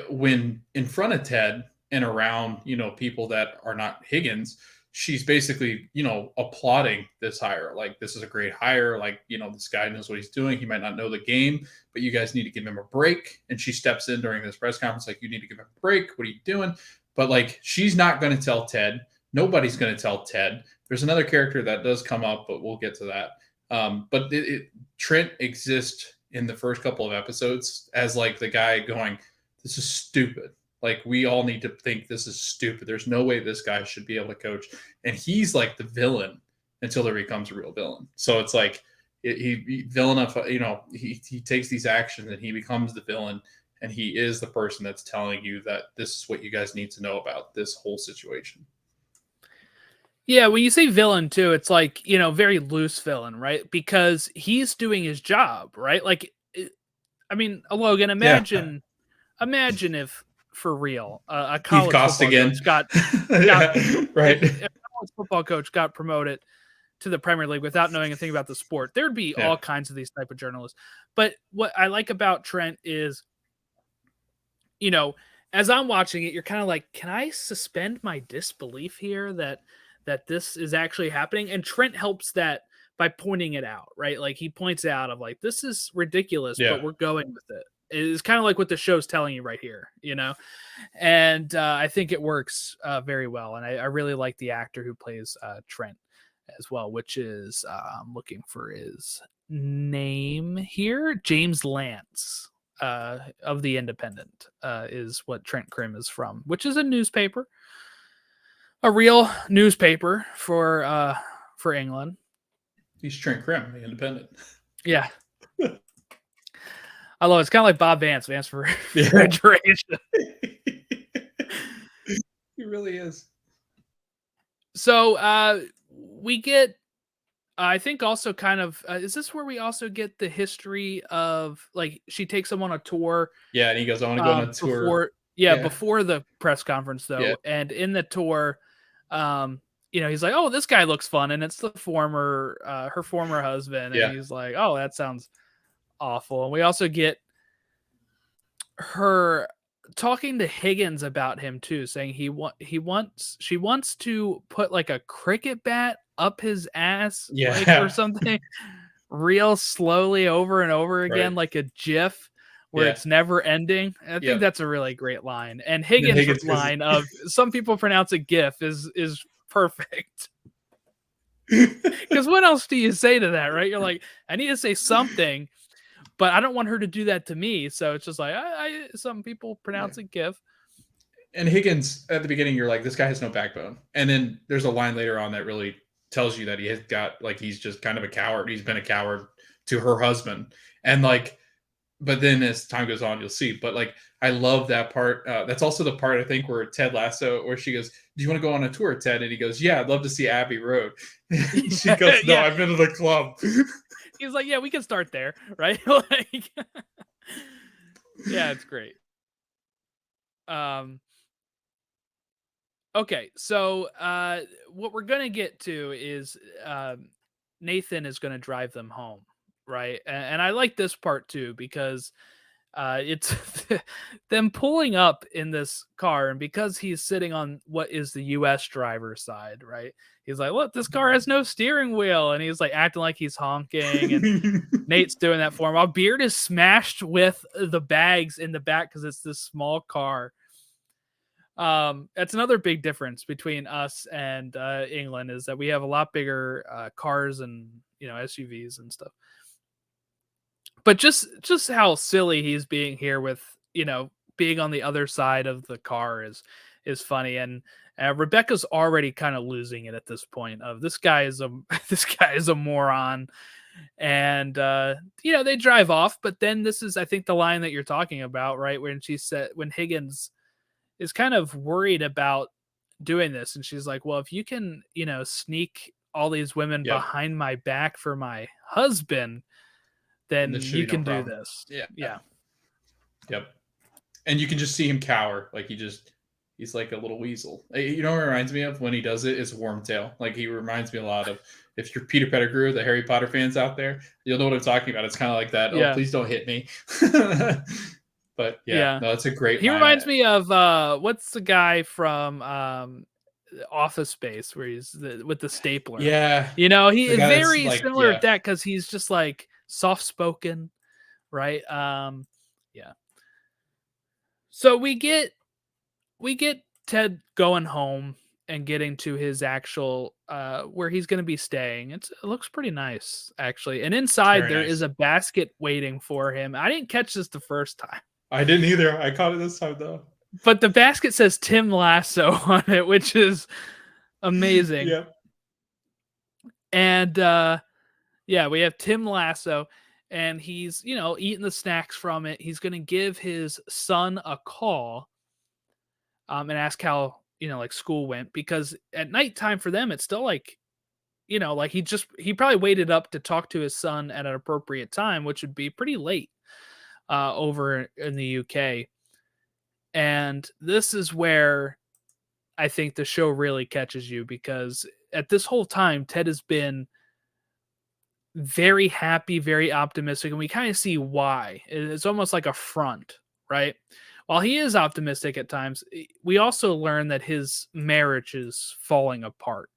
when in front of Ted and around, people that are not Higgins, she's basically, applauding this hire. Like, this is a great hire. Like, this guy knows what he's doing. He might not know the game, but you guys need to give him a break. And she steps in during this press conference, like, you need to give him a break. What are you doing? But like, she's not going to tell Ted. Nobody's going to tell Ted. There's another character that does come up, but we'll get to that. But Trent exists in the first couple of episodes as like the guy going, this is stupid. Like, we all need to think this is stupid. There's no way this guy should be able to coach. And he's like the villain until there becomes a real villain. So it's like he takes these actions and he becomes the villain. And he is the person that's telling you that this is what you guys need to know about this whole situation. Yeah, when you say villain too, it's like, very loose villain, right? Because he's doing his job, right? Like, Logan, imagine if, for real, a college football coach got right. If a college football coach got promoted to the Premier League without knowing anything about the sport, there'd be all kinds of these type of journalists. But what I like about Trent is, as I'm watching it, you're kind of like, can I suspend my disbelief here that this is actually happening? And Trent helps that by pointing it out, right? Like, he points out of like, this is ridiculous, but we're going with it. It's kind of like what the show's telling you right here, and I think it works very well. And I really like the actor who plays Trent as well, which is I'm looking for his name here. James Lance of The Independent is what Trent Krim is from, which is a newspaper, a real newspaper for England. He's Trent Krim, The Independent. Yeah. I love it. It's kind of like Bob Vance for refrigeration. He really is. So we get, I think also kind of, is this where we also get the history of, like, she takes him on a tour? Yeah, and he goes, I want to go on a tour. Before the press conference, though. Yeah. And in the tour, he's like, oh, this guy looks fun. And it's the her former husband. And he's like, oh, that sounds awful. And we also get her talking to Higgins about him too, saying she wants to put like a cricket bat up his ass, or something, real slowly over and over again, like a GIF, where Yeah. it's never ending. I think Yep. that's a really great line. And Higgins Higgins' goes- line of some people pronounce it GIF is perfect. Because what else do you say to that, right? You're like, I need to say something, but I don't want her to do that to me. So it's just like, some people pronounce it GIF. And Higgins, at the beginning, you're like, this guy has no backbone. And then there's a line later on that really tells you that he has got, like, he's just kind of a coward. He's been a coward to her husband. And, like, but then as time goes on, you'll see. But, like, I love that part. That's also the part, I think, where Ted Lasso, where she goes, do you want to go on a tour, Ted? And he goes, yeah, I'd love to see Abbey Road. She goes, no, Yeah. I've been to the club. He's like, yeah, we can start there, right? Like, yeah, it's great. Okay, so what we're gonna get to is Nathan is gonna drive them home, right? And I like this part too because it's them pulling up in this car, and because he's sitting on what is the U.S. driver's side, right? He's like, "Look, this car has no steering wheel," and he's like acting like he's honking, and Nate's doing that for him. While Beard is smashed with the bags in the back because it's this small car. That's another big difference between us and England is that we have a lot bigger cars and SUVs and stuff. But just how silly he's being here with being on the other side of the car is funny, and Rebecca's already kind of losing it at this point. Of this guy is a moron, and they drive off. But then this is, I think, the line that you're talking about, right? When Higgins is kind of worried about doing this, and she's like, well, if you can sneak all these women behind my back for my husband, then you can do this. Yeah. Yep. And you can just see him cower, like he's like a little weasel. What it reminds me of when he does it is Wormtail. Like, he reminds me a lot of, if you're Peter Pettigrew, the Harry Potter fans out there, you'll know what I'm talking about. It's kind of like that. Yeah. Oh, please don't hit me. But no, that's a great He line. reminds me of what's the guy from Office Space where he's with the stapler. Yeah. He is very like, similar to that because he's just like soft spoken, right? Yeah. So we get Ted going home and getting to his actual where he's going to be staying. It looks pretty nice, actually. And inside there is a basket waiting for him. I didn't catch this the first time. I didn't either. I caught it this time though. But the basket says Tim Lasso on it, which is amazing. Yeah. And we have Tim Lasso, and he's eating the snacks from it. He's going to give his son a call and ask how like school went, because at nighttime for them it's still like like he probably waited up to talk to his son at an appropriate time, which would be pretty late over in the UK. And this is where I think the show really catches you, because at this whole time Ted has been very happy, very optimistic, and we kind of see why. It's almost like a front, right? While he is optimistic at times, we also learn that his marriage is falling apart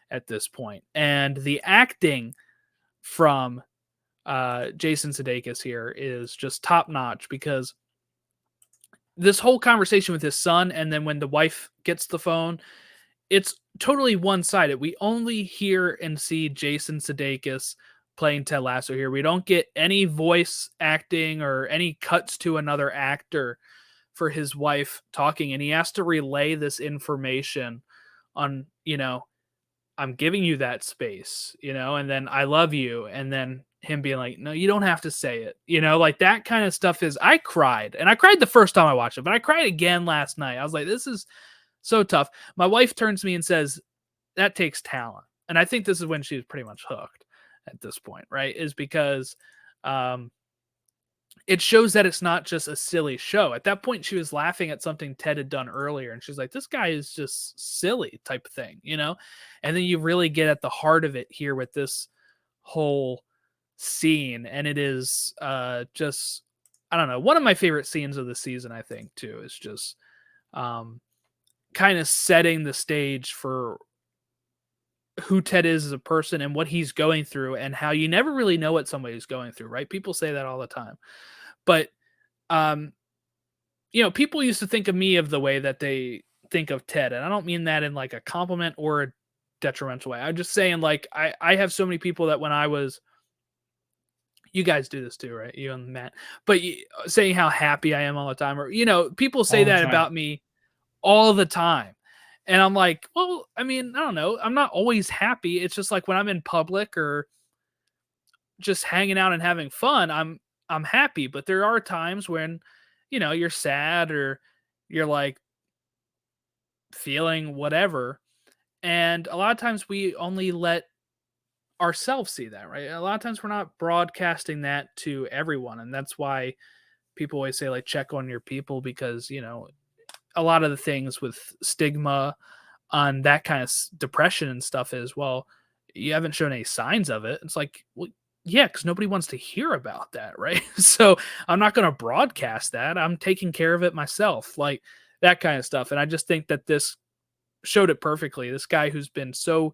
at this point. And the acting from Jason Sudeikis here is just top notch, because this whole conversation with his son, and then when the wife gets the phone, it's totally one-sided. We only hear and see Jason Sudeikis playing Ted Lasso here. We don't get any voice acting or any cuts to another actor for his wife talking, and he has to relay this information on, I'm giving you that space, and then I love you, and then him being like, no, you don't have to say it, like that kind of stuff. I cried the first time I watched it, but I cried again last night. I was like, this is so tough. My wife turns to me and says, that takes talent. And I think this is when she was pretty much hooked at this point, right? Is because it shows that it's not just a silly show. At that point, she was laughing at something Ted had done earlier, and she's like, this guy is just silly type of thing, and then you really get at the heart of it here with this whole scene. And it is just, I don't know, one of my favorite scenes of the season, I think, too, is just kind of setting the stage for who Ted is as a person and what he's going through, and how you never really know what somebody's going through, right? People say that all the time, but People used to think of me of the way that they think of Ted, and I don't mean that in like a compliment or a detrimental way. I'm just saying, like, I have so many people that when I was, you guys do this too, right? You and Matt, but saying how happy I am all the time, or people say All the that time. about me all the time, and I'm like, well, I mean, I don't know, I'm not always happy. It's just like when I'm in public or just hanging out and having fun, I'm happy. But there are times when you're sad or you're like feeling whatever, and a lot of times we only let ourselves see that, right? A lot of times we're not broadcasting that to everyone, and that's why people always say like check on your people, because a lot of the things with stigma on that kind of depression and stuff is, well, you haven't shown any signs of it. It's like, well, yeah, because nobody wants to hear about that, right? So I'm not going to broadcast that. I'm taking care of it myself, like that kind of stuff. And I just think that this showed it perfectly. This guy who's been so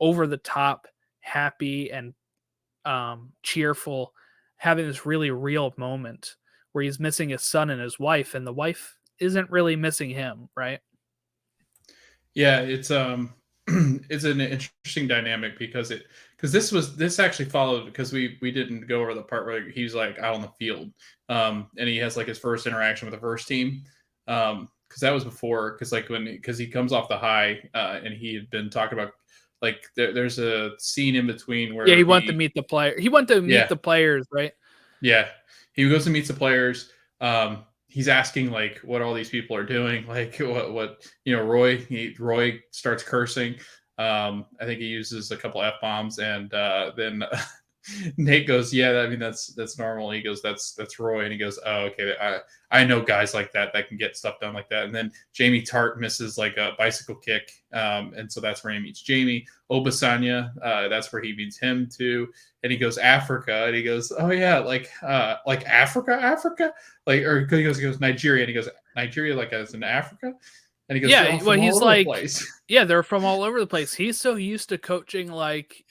over the top happy and cheerful, having this really real moment where he's missing his son and his wife, and the wife isn't really missing him, right? Yeah, it's it's an interesting dynamic because this actually followed, because we didn't go over the part where he's like out on the field, and he has like his first interaction with the first team, because that was before, because he comes off the high, and he had been talking about like there's a scene in between where he went to meet the player. He went to meet the players, right? Yeah, he goes to meet the players. He's asking like what all these people are doing, like what Roy starts cursing. I think he uses a couple F-bombs, and then Nate goes, yeah, I mean that's normal. He goes, that's Roy, and he goes, oh, okay, I know guys like that can get stuff done like that. And then Jamie Tartt misses like a bicycle kick, and so that's where he meets Jamie. Obasanya, that's where he meets him too. And he goes, Africa, and he goes, oh yeah, like Africa, like, or he goes Nigeria, and he goes, Nigeria, like as in Africa. And he goes, yeah, well, he's like, yeah, they're from all over the place. He's so used to coaching like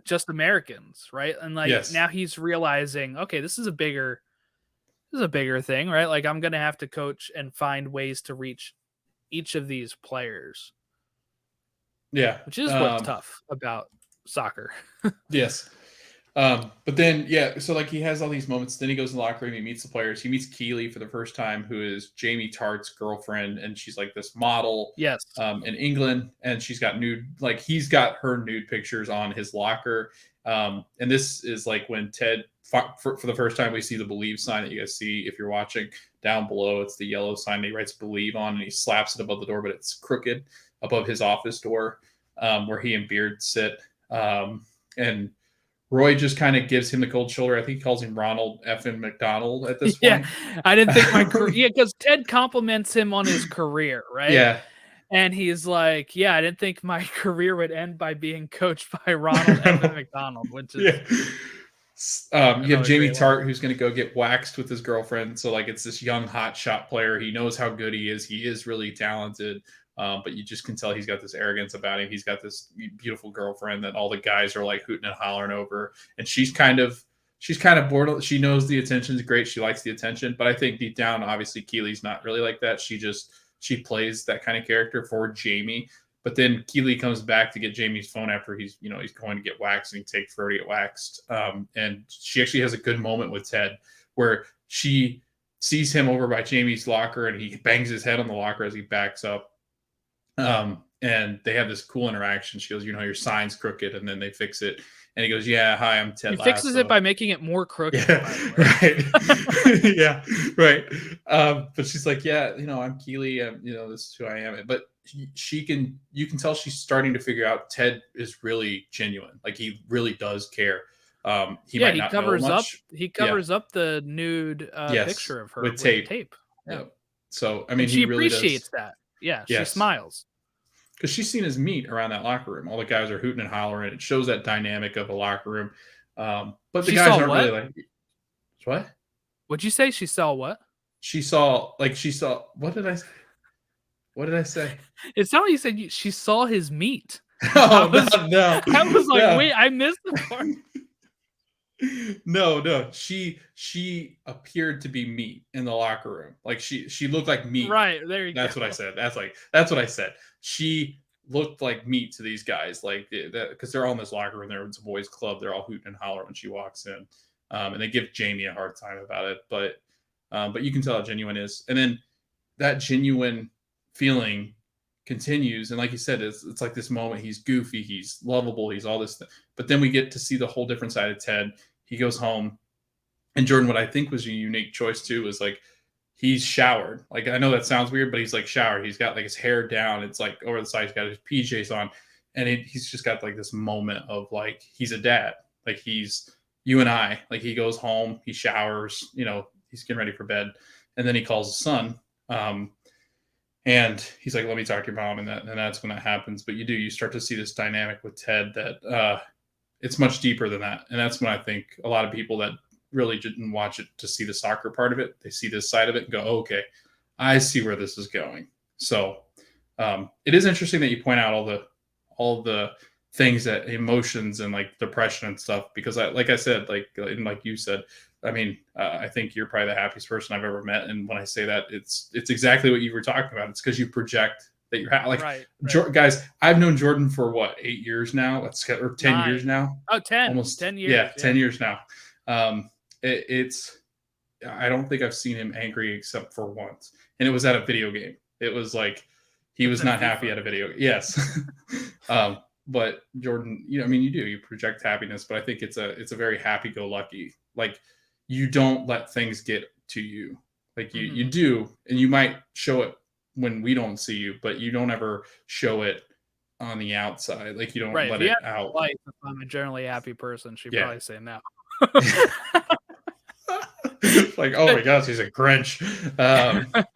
just Americans, right? And like now he's realizing, okay, this is a bigger thing, right? Like I'm gonna have to coach and find ways to reach each of these players. Yeah, which is what's tough about soccer. Yes. But then, so like he has all these moments. Then he goes in the locker room, he meets the players. He meets Keely for the first time, who is Jamie Tartt's girlfriend, and she's like this model, in England, and she's got he's got her nude pictures on his locker. And this is like when Ted, for the first time, we see the Believe sign that you guys see if you're watching down below. It's the yellow sign that he writes Believe on, and he slaps it above the door, but it's crooked above his office door, where he and Beard sit. And Roy just kind of gives him the cold shoulder. I think he calls him Ronald F. McDonald at this point. Yeah, I didn't think my career. because Ted compliments him on his career, right? Yeah. And he's like, yeah, I didn't think my career would end by being coached by Ronald F. McDonald, which is... you have Jamie Tartt, who's going to go get waxed with his girlfriend. So like it's this young hot shot player. He knows how good he is. He is really talented. But you just can tell he's got this arrogance about him. He's got this beautiful girlfriend that all the guys are like hooting and hollering over. And she's kind of bored. She knows the attention's great. She likes the attention. But I think deep down, obviously, Keely's not really like that. She plays that kind of character for Jamie. But then Keely comes back to get Jamie's phone after he's going to get waxed, and he takes forever to get waxed. And she actually has a good moment with Ted where she sees him over by Jamie's locker, and he bangs his head on the locker as he backs up. And they have this cool interaction. She goes, your sign's crooked, and then they fix it. And he goes, yeah, hi, I'm Ted Lasso. He fixes it by making it more crooked. Yeah, right. Yeah, right. But she's like, yeah, I'm Keely. This is who I am. But you can tell she's starting to figure out Ted is really genuine. Like he really does care. He covers up the nude picture of her with tape. Yeah. So I mean, she really appreciates that. Yeah, she smiles. Because she's seen his meat around that locker room. All the guys are hooting and hollering. It shows that dynamic of a locker room. But the guys aren't really like, what? What'd you say? She saw what? She saw, what did I say? What did I say? It's not like you said she saw his meat. No. I was like, wait, I missed the part. No. She appeared to be meat in the locker room. Like she looked like meat. Right, there you That's go. what I said. That's what I said. She looked like meat to these guys, like because they're all in this locker room. It's a boys' club. They're all hooting and hollering when she walks in, and they give Jamie a hard time about it. But you can tell how genuine it is, and then that genuine feeling continues. And like you said, it's like this moment. He's goofy, he's lovable, he's all this. But then we get to see the whole different side of Ted. He goes home, and Jordan, what I think was a unique choice too, was like he's showered. Like I know that sounds weird, but he's like showered. He's got like his hair down. It's like over the side. He's got his PJs on, and he's just got like this moment of like he's a dad. Like he's you and I. Like he goes home, he showers. He's getting ready for bed, and then he calls his son. And he's like, "Let me talk to your mom," and that's when that happens. But you start to see this dynamic with Ted that it's much deeper than that, and that's when I think a lot of people that really didn't watch it to see the soccer part of it, they see this side of it and go, "Okay, I see where this is going." So it is interesting that you point out all the things that emotions and like depression and stuff, because like I said, like you said, I mean, I think you're probably the happiest person I've ever met. And when I say that, it's exactly what you were talking about. It's because you project that you're like, right. Guys, I've known Jordan for what, 8 years now? Or 10 9. years now? Oh, 10. Almost 10 years. Yeah, 10 years now. I don't think I've seen him angry except for once. And it was at a video game. It was like, he was not happy at a video game. Yes. But Jordan, you project happiness, but I think it's a very happy-go-lucky. Like, you don't let things get to you. Like you do, and you might show it when we don't see you, but you don't ever show it on the outside. Like you don't let it out. Life, if I'm a generally happy person, she'd probably say no. Like, oh my gosh, he's a Grinch. But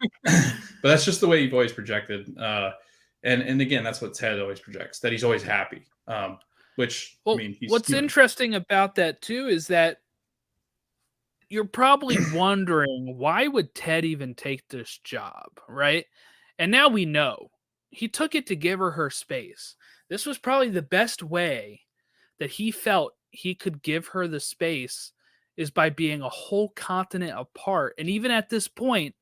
that's just the way you've always projected. And again, that's what Ted always projects, that he's always happy. Which, what's interesting about that too is that you're probably wondering, why would Ted even take this job, right? And now we know. He took it to give her space. This was probably the best way that he felt he could give her the space, is by being a whole continent apart. And even at this point,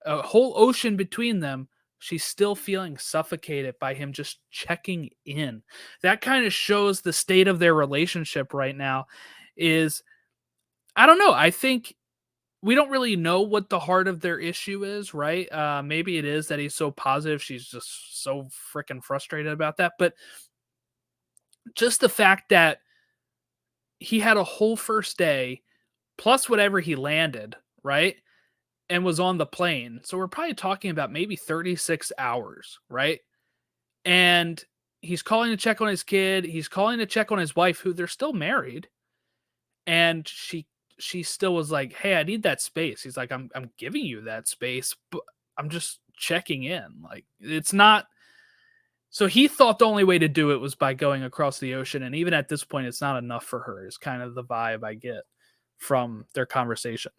a whole ocean between them, she's still feeling suffocated by him just checking in. That kind of shows the state of their relationship right now. I don't know. I think we don't really know what the heart of their issue is, right? Maybe it is that he's so positive. She's just so freaking frustrated about that. But just the fact that he had a whole first day, plus whatever he landed, right? And was on the plane. So we're probably talking about maybe 36 hours, right? And he's calling to check on his kid. He's calling to check on his wife, who they're still married. And she still was like, "Hey, I need that space." He's like, I'm giving you that space, but I'm just checking in. Like, it's not. So he thought the only way to do it was by going across the ocean. And even at this point, it's not enough for her, is kind of the vibe I get from their conversation.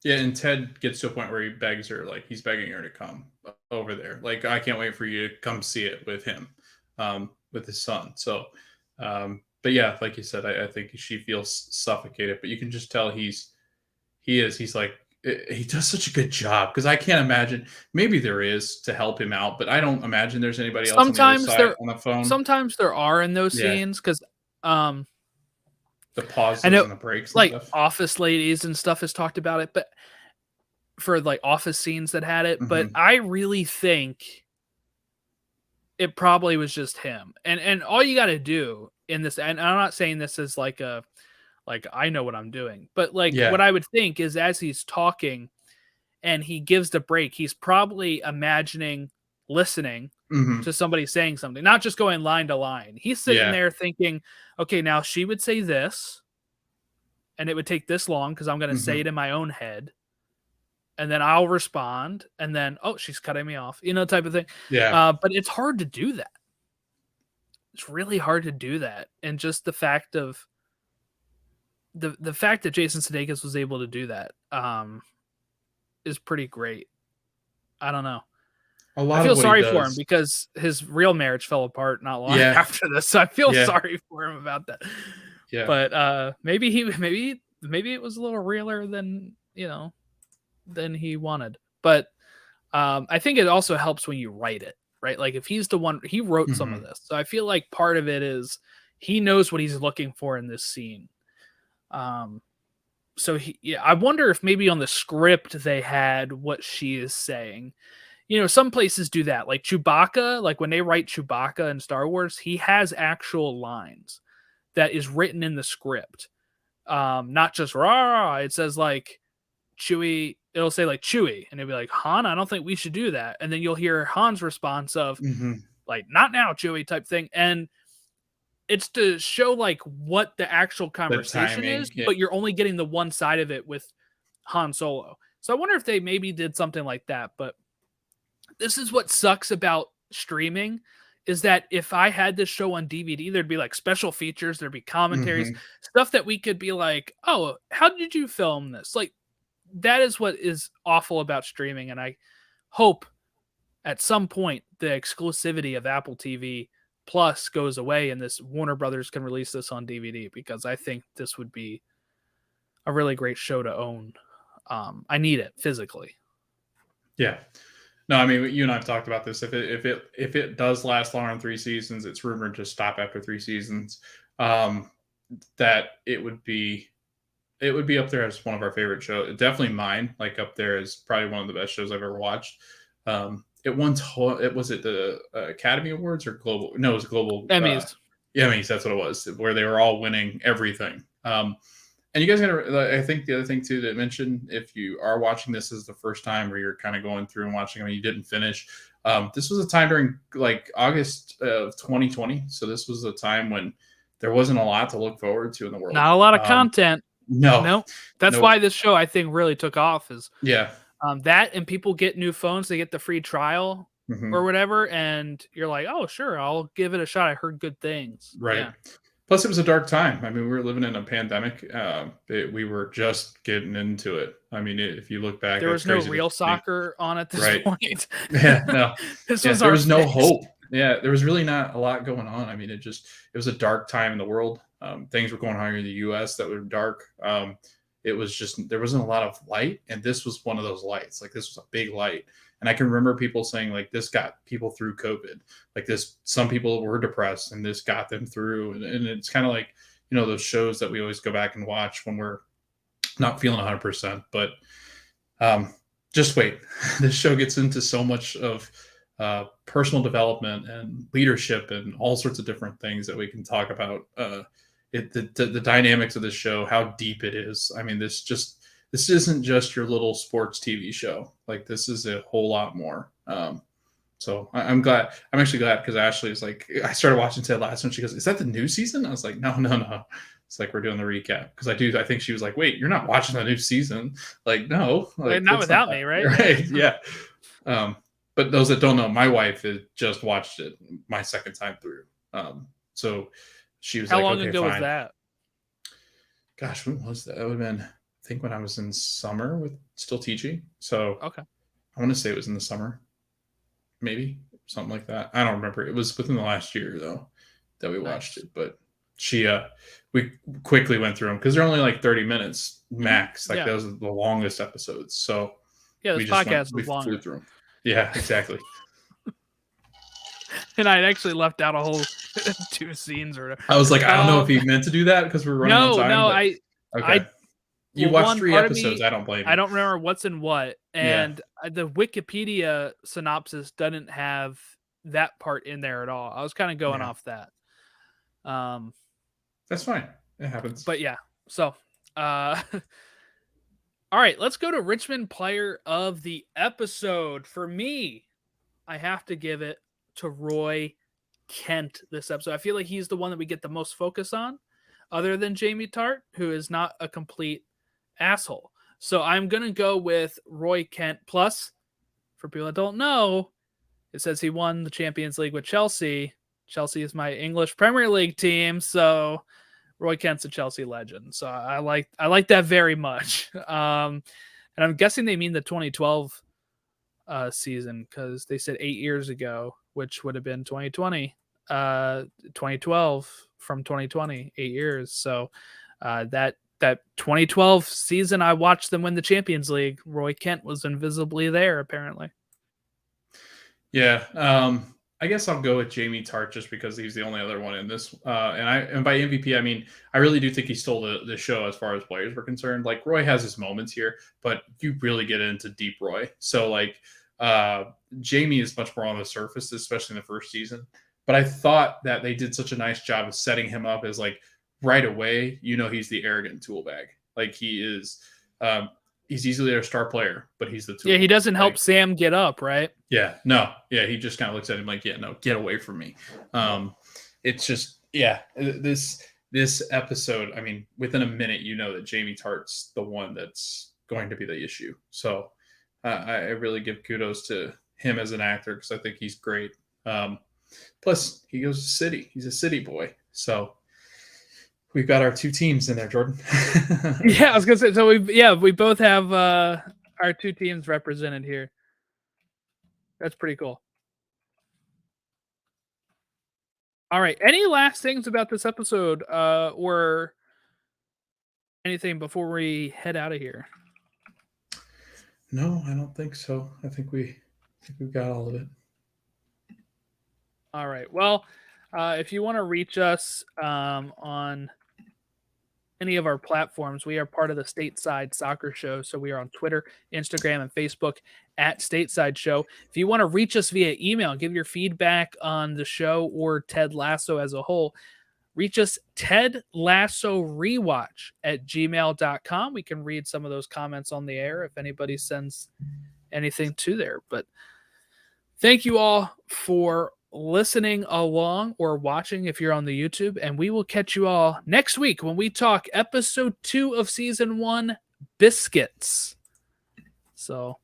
Yeah, and Ted gets to a point where he begs her, like he's begging her to come over there. Like, I can't wait for you to come see it with him, with his son. So, but yeah, like you said, I think she feels suffocated, but you can just tell he's like, he does such a good job, because I can't imagine, maybe there is to help him out, but I don't imagine there's anybody else on the other side on the phone. Sometimes there are in those scenes, because the pauses and the breaks, like and stuff. Office ladies and stuff has talked about it, but for like office scenes that had it, Mm-hmm. but I really think it probably was just him. And all you got to do in this, and I'm not saying this is like I know what I'm doing, but what I would think is, as he's talking and he gives the break, he's probably imagining listening to somebody saying something, not just going line to line. He's sitting there thinking, okay, now she would say this, and it would take this long because I'm going to say it in my own head, and then I'll respond, and then, oh, she's cutting me off, type of thing. Yeah. But it's hard to do that. It's really hard to do that. And just the fact of the fact that Jason Sudeikis was able to do that is pretty great. I don't know. I feel sorry for him, because his real marriage fell apart not long after this. So I feel sorry for him about that. Yeah. But maybe it was a little realer than than he wanted. But I think it also helps when you write it, right? Like if he's the one, he wrote some of this, so I feel like part of it is he knows what he's looking for in this scene. So I wonder if maybe on the script they had what she is saying. Some places do that, like Chewbacca. Like when they write Chewbacca in Star Wars, he has actual lines that is written in the script, not just rah. It says like Chewie. It'll say like Chewie, and it'll be like, Han, I don't think we should do that. And then you'll hear Han's response of like, not now, Chewie, type thing. And it's to show like what the actual conversation is, but you're only getting the one side of it with Han Solo. So I wonder if they maybe did something like that. But this is what sucks about streaming, is that if I had this show on DVD, there'd be like special features, there'd be commentaries, stuff that we could be like, oh, how did you film this? Like, that is what is awful about streaming. And I hope at some point the exclusivity of Apple TV Plus goes away and this Warner Brothers can release this on DVD, because I think this would be a really great show to own. I need it physically. Yeah. No, I mean, you and I have talked about this. If it does last longer than 3 seasons, it's rumored to stop after 3 seasons. That it would be up there as one of our favorite shows. Definitely mine. Like up there is probably one of the best shows I've ever watched. It won. Was it the Academy Awards or Global? No, it was Global Emmys. Emmys. That's what it was. Where they were all winning everything. And you guys gotta. I think the other thing too to mention, if you are watching this as the first time, where you're kind of going through and watching, you didn't finish. This was a time during like August of 2020, so this was a time when there wasn't a lot to look forward to in the world. Not a lot of content. No. That's why this show I think really took off. Is that, and people get new phones, they get the free trial or whatever, and you're like, oh sure, I'll give it a shot. I heard good things. Right. Yeah. Plus, it was a dark time. I mean, we were living in a pandemic. We were just getting into it. I mean, if you look back, there was no real soccer on at this point. Yeah, no. There was no hope. Yeah, there was really not a lot going on. I mean, it was a dark time in the world. Things were going on here in the U.S. that were dark. It was just, there wasn't a lot of light, and this was one of those lights. Like, this was a big light. And I can remember people saying, like, this got people through COVID. Like, some people were depressed, and this got them through. And it's kind of like, those shows that we always go back and watch when we're not feeling 100%. But just wait. This show gets into so much of personal development and leadership and all sorts of different things that we can talk about. The dynamics of this show, how deep it is. I mean, this isn't just your little sports TV show. Like, this is a whole lot more. So I'm glad. I'm actually glad, because Ashley is like, I started watching Ted Lasso and she goes, is that the new season? I was like, no. It's like, we're doing the recap. Because I think she was like, wait, you're not watching the new season. Like, no. Like, not without me, right? Right, yeah. But those that don't know, my wife had just watched it my second time through. So she was How like, long okay, ago fine. was that? Gosh, when was that? That would have been, I think, when I was in summer with still teaching. So okay, I want to say it was in the summer, maybe something like that. I don't remember. It was within the last year though that we watched it. But we quickly went through them because they're only like 30 minutes max. Like those are the longest episodes. So this podcast was longer. Flew through them. Yeah, exactly. And I actually left out a whole 2 scenes or whatever. I was like, I don't know if he meant to do that because we're running on time. Okay. You watched 3 episodes. I don't blame you. I don't remember what's in what. And the Wikipedia synopsis doesn't have that part in there at all. I was kind of going off that. That's fine. It happens. But yeah. So, all right, let's go to Richmond Player of the Episode. For me, I have to give it to Roy Kent this episode. I feel like he's the one that we get the most focus on, other than Jamie Tartt, who is not a complete asshole. So I'm going to go with Roy Kent. Plus, for people that don't know, it says he won the Champions League with Chelsea. Chelsea is my English Premier League team, so Roy Kent's a Chelsea legend. So I like that very much. And I'm guessing they mean the 2012 season, because they said 8 years ago, which would have been 2020. 2012 from 2020, 8 years. So that 2012 season, I watched them win the Champions League. Roy Kent was invisibly there, apparently. Yeah. I guess I'll go with Jamie Tartt just because he's the only other one in this. And by MVP, I mean, I really do think he stole the show as far as players were concerned. Like, Roy has his moments here, but you really get into deep Roy. So, like, Jamie is much more on the surface, especially in the first season. But I thought that they did such a nice job of setting him up as, like, right away, he's the arrogant tool bag. Like, he is, he's easily their star player, but he's the tool. Yeah, he doesn't help Sam get up, right? Yeah, no. Yeah, he just kind of looks at him like, yeah, no, get away from me. It's just, yeah, this episode, I mean, within a minute, that Jamie Tartt's the one that's going to be the issue. So I really give kudos to him as an actor because I think he's great. Plus, he goes to City. He's a City boy. So we've got our two teams in there, Jordan. Yeah, I was gonna say. So we both have our two teams represented here. That's pretty cool. All right. Any last things about this episode, or anything before we head out of here? No, I don't think so. I think we've got all of it. All right. Well, if you want to reach us on any of our platforms, we are part of the Stateside Soccer Show. So we are on Twitter, Instagram, and Facebook at Stateside Show. If you want to reach us via email, give your feedback on the show or Ted Lasso as a whole, reach us Tedlassorewatch at gmail.com. We can read some of those comments on the air if anybody sends anything to there. But thank you all for listening along or watching if you're on the YouTube, and we will catch you all next week when we talk episode 2 of season 1, Biscuits. So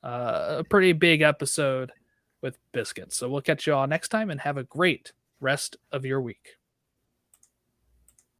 a pretty big episode with biscuits. So we'll catch you all next time and have a great rest of your week.